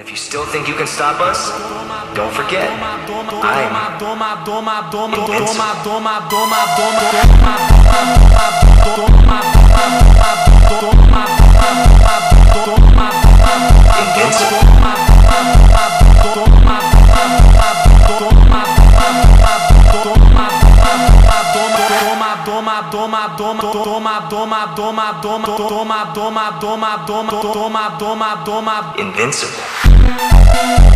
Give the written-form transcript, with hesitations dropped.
If you still think you can stop us, don't forget, Invincible.